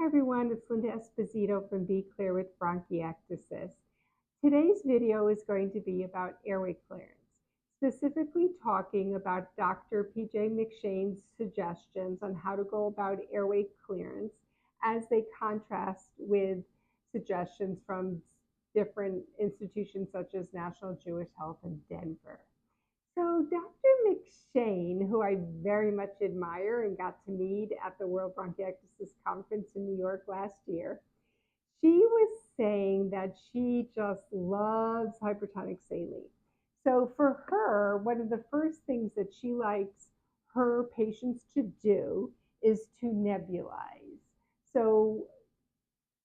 Hi everyone, it's Linda Esposito from Be Clear with Bronchiectasis. Today's video is going to be about airway clearance, specifically talking about Dr. PJ McShane's suggestions on how to go about airway clearance as they contrast with suggestions from different institutions such as National Jewish Health in Denver. So Dr. McShane, who I very much admire and got to meet at the World Bronchiectasis Conference in New York last year, she was saying that she just loves hypertonic saline. So for her, one of the first things that she likes her patients to do is to nebulize. So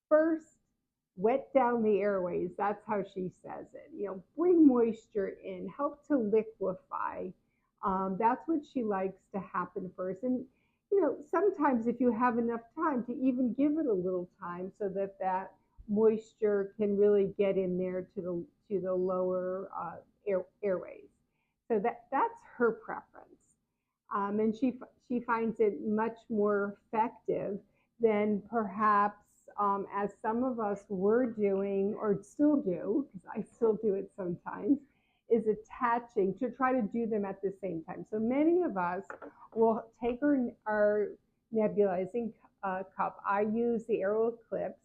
first, wet down the airways. That's how she says it. Bring moisture in, help to liquefy. That's what she likes to happen first. And sometimes if you have enough time to even give it a little time so that that moisture can really get in there to the lower airways. So that's her preference. And she finds it much more effective than perhaps as some of us were doing or still do, because I still do it sometimes, is attaching to try to do them at the same time. So many of us will take our nebulizing cup. I use the Airway Clearance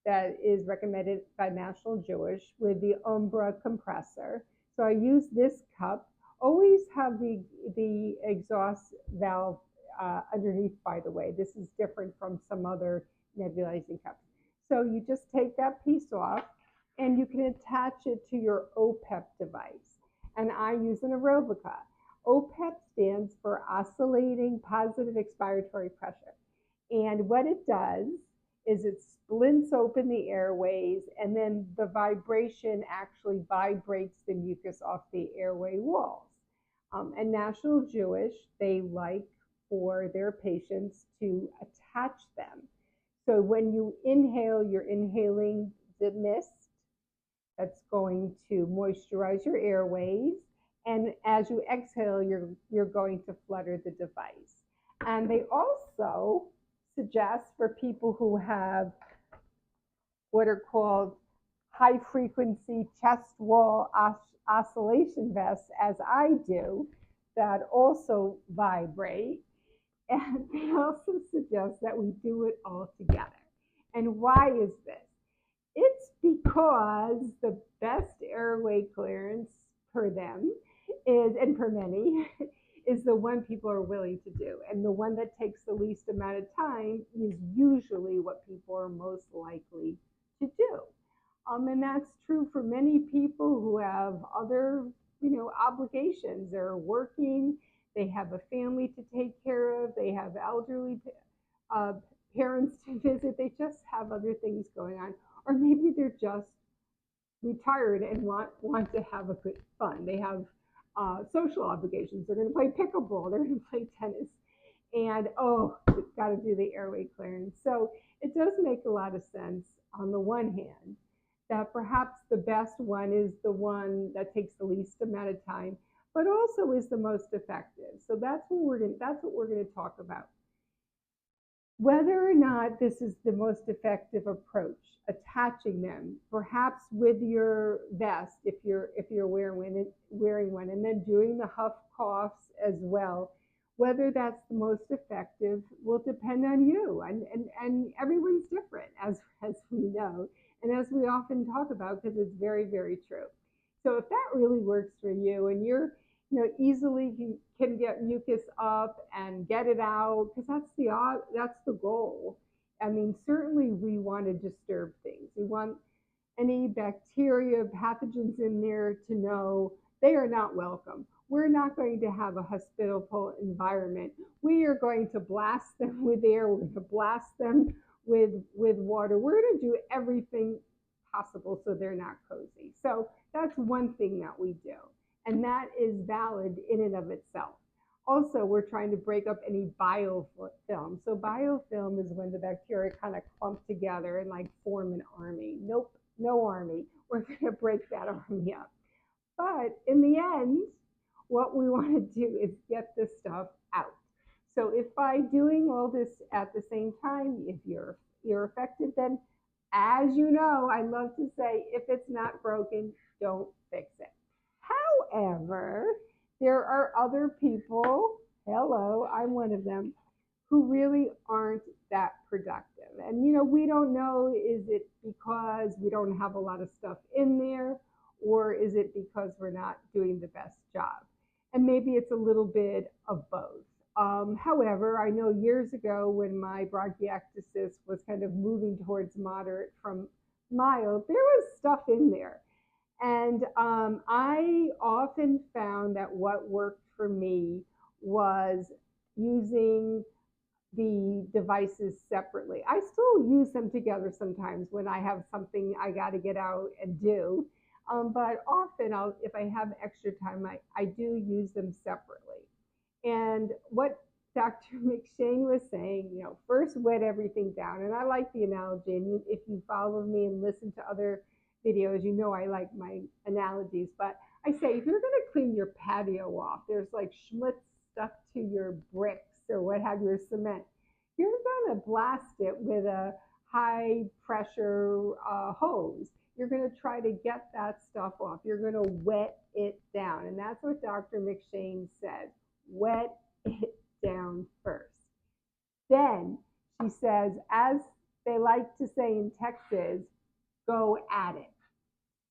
that is recommended by National Jewish with the Umbra compressor. So I use this cup. Always have the exhaust valve underneath, by the way. This is different from some other nebulizing cups. So you just take that piece off and you can attach it to your OPEP device. And I use an Aerobika. OPEP stands for oscillating positive expiratory pressure. And what it does is it splints open the airways, and then the vibration actually vibrates the mucus off the airway walls. And National Jewish, they like for their patients to attach them. So when you inhale, you're inhaling the mist that's going to moisturize your airways. And as you exhale, you're going to flutter the device. And they also suggest for people who have what are called high frequency chest wall oscillation vests, as I do, that also vibrate. And they also suggest that we do it all together. And why is this? It's because the best airway clearance for them is, and for many, is the one people are willing to do. And the one that takes the least amount of time is usually what people are most likely to do. And that's true for many people who have other, obligations. They're working, they have a family to take care of, they have elderly parents to visit, they just have other things going on. Or maybe they're just retired and want to have a good fun. They have social obligations. They're going to play pickleball, they're going to play tennis. And you've got to do the airway clearance. So it does make a lot of sense on the one hand that perhaps the best one is the one that takes the least amount of time, but also is the most effective. So that's what we're going to talk about. Whether or not this is the most effective approach, attaching them, perhaps with your vest if you're wearing one, and then doing the huff coughs as well. Whether that's the most effective will depend on you, and everyone's different, as we know, and as we often talk about, because it's very, very true. So if that really works for you, and you're easily can get mucus up and get it out, because that's the goal. I mean, certainly we want to disturb things. We want any bacteria, pathogens in there to know they are not welcome. We're not going to have a hospitable environment. We are going to blast them with air. We're going to blast them with water. We're going to do everything possible so they're not cozy. So that's one thing that we do. And that is valid in and of itself. Also, we're trying to break up any biofilm. So biofilm is when the bacteria kind of clump together and like form an army. Nope, no army. We're going to break that army up. But in the end, what we want to do is get this stuff out. So if by doing all this at the same time, if you're affected, then as you know, I love to say, if it's not broken, don't fix it. However, there are other people, hello, I'm one of them, who really aren't that productive. And we don't know, is it because we don't have a lot of stuff in there, or is it because we're not doing the best job? And maybe it's a little bit of both. However, I know years ago when my bronchiectasis was kind of moving towards moderate from mild, there was stuff in there. And I often found that what worked for me was using the devices separately. I still use them together sometimes when I have something I got to get out and do. But often, if I have extra time, I do use them separately. And what Dr. McShane was saying, first wet everything down. And I like the analogy. And if you follow me and listen to other videos, I like my analogies. But I say, if you're going to clean your patio off, there's like schmutz stuck to your bricks or what have you, or cement. You're going to blast it with a high pressure hose. You're going to try to get that stuff off. You're going to wet it down. And that's what Dr. McShane said. Wet it down first. Then she says, as they like to say in Texas, go at it.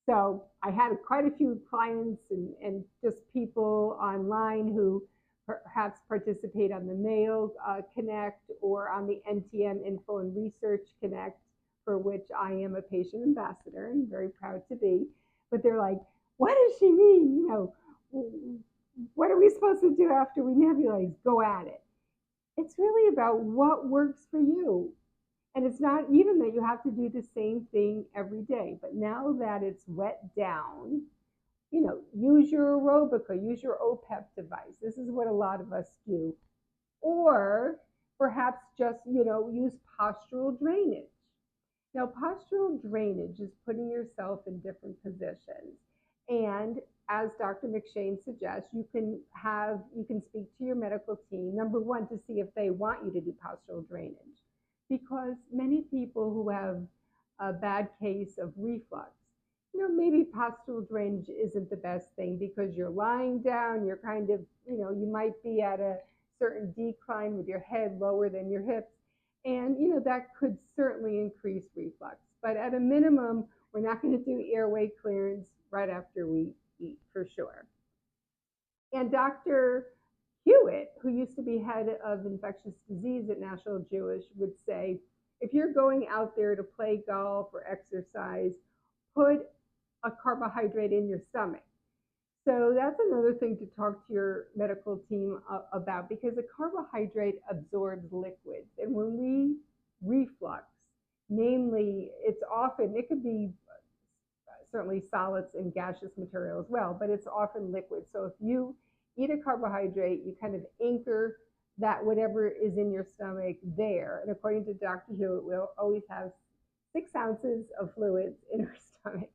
So I had quite a few clients and just people online who perhaps participate on the Mayo Connect or on the NTM Info and Research Connect, for which I am a patient ambassador and very proud to be. But they're like, what does she mean? What are we supposed to do after we nebulize? Go at it. It's really about what works for you. And it's not even that you have to do the same thing every day. But now that it's wet down, use your Aerobika, use your OPEP device. This is what a lot of us do. Or perhaps just, use postural drainage. Now, postural drainage is putting yourself in different positions. And as Dr. McShane suggests, you can speak to your medical team, number one, to see if they want you to do postural drainage. Because many people who have a bad case of reflux, maybe postural drainage isn't the best thing because you're lying down, you're kind of, you might be at a certain decline with your head lower than your hips. And, that could certainly increase reflux. But at a minimum, we're not going to do airway clearance right after we eat, for sure. And Dr. Hewitt, who used to be head of infectious disease at National Jewish, would say, if you're going out there to play golf or exercise, put a carbohydrate in your stomach. So that's another thing to talk to your medical team about, because a carbohydrate absorbs liquids. And when we reflux, namely, it could be certainly solids and gaseous material as well, but it's often liquid. So if you eat a carbohydrate, you kind of anchor that whatever is in your stomach there. And according to Dr. Hewitt, we'll always have 6 ounces of fluids in our stomach.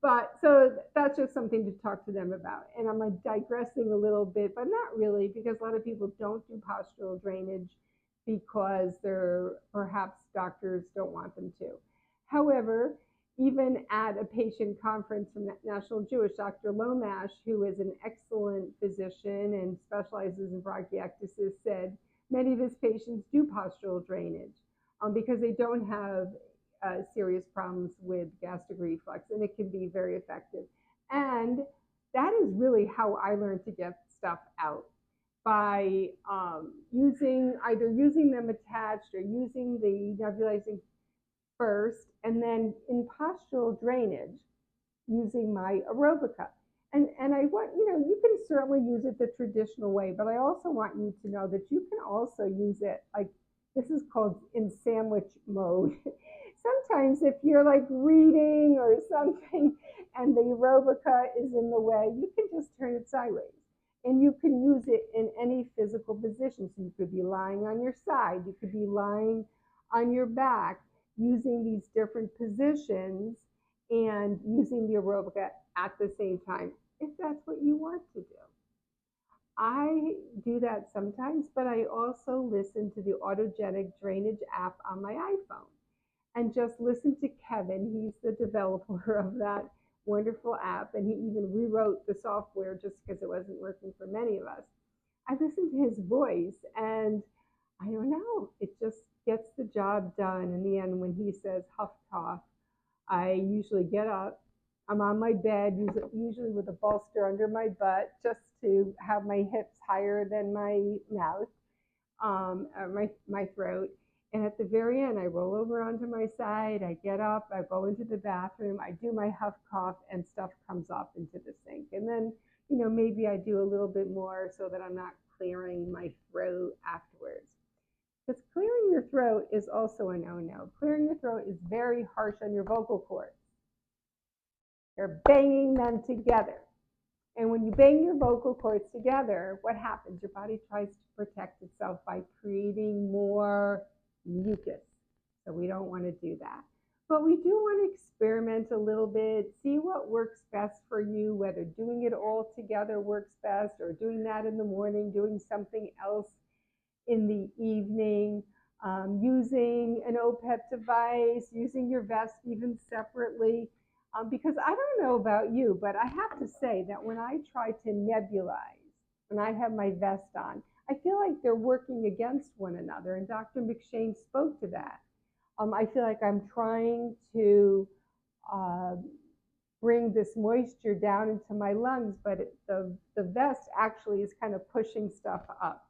But so that's just something to talk to them about. And I'm digressing a little bit, but not really, because a lot of people don't do postural drainage because perhaps doctors don't want them to. However, even at a patient conference from National Jewish, Dr. Lomash, who is an excellent physician and specializes in bronchiectasis, said many of his patients do postural drainage because they don't have serious problems with gastric reflux, and it can be very effective. And that is really how I learned to get stuff out, by either using them attached or using the nebulizing first, and then in postural drainage, using my Aerobika. And I want, you can certainly use it the traditional way, but I also want you to know that you can also use it, like, this is called in sandwich mode. Sometimes if you're like reading or something and the Aerobika is in the way, you can just turn it sideways. And you can use it in any physical position. So you could be lying on your side, you could be lying on your back, using these different positions and using the Aerobika at the same time, if that's what you want to do. I do that sometimes, but I also listen to the Autogenic drainage app on my iPhone and just listen to Kevin. He's the developer of that wonderful app, and he even rewrote the software just because it wasn't working for many of us. I listen to his voice, and I don't know, it just gets the job done. In the end, when he says huff cough, I usually get up. I'm on my bed, usually with a bolster under my butt, just to have my hips higher than my mouth, my throat. And at the very end, I roll over onto my side, I get up, I go into the bathroom, I do my huff cough, and stuff comes up into the sink. And then, maybe I do a little bit more so that I'm not clearing my throat afterwards. Because clearing your throat is also a no-no. Clearing your throat is very harsh on your vocal cords. You're banging them together. And when you bang your vocal cords together, what happens? Your body tries to protect itself by creating more mucus. So we don't want to do that. But we do want to experiment a little bit, see what works best for you, whether doing it all together works best or doing that in the morning, doing something else in the evening, using an OPEP device, using your vest even separately. Because I don't know about you, but I have to say that when I try to nebulize, when I have my vest on, I feel like they're working against one another. And Dr. McShane spoke to that. I feel like I'm trying to bring this moisture down into my lungs, but the vest actually is kind of pushing stuff up.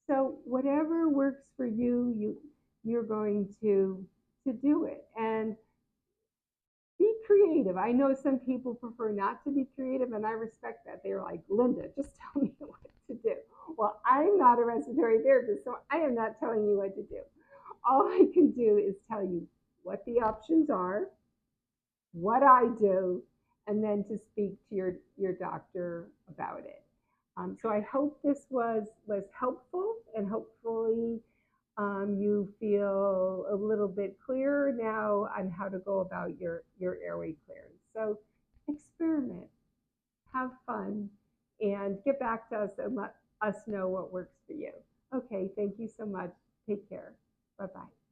So whatever works for you, you're going to do it. And be creative. I know some people prefer not to be creative, and I respect that. They're like, Linda, just tell me what to do. Well, I'm not a respiratory therapist, so I am not telling you what to do. All I can do is tell you what the options are, what I do, and then to speak to your doctor about it. So I hope this was helpful, and hopefully you feel a little bit clearer now on how to go about your airway clearance. So experiment, have fun, and get back to us and let us know what works for you. Okay, thank you so much. Take care. Bye-bye.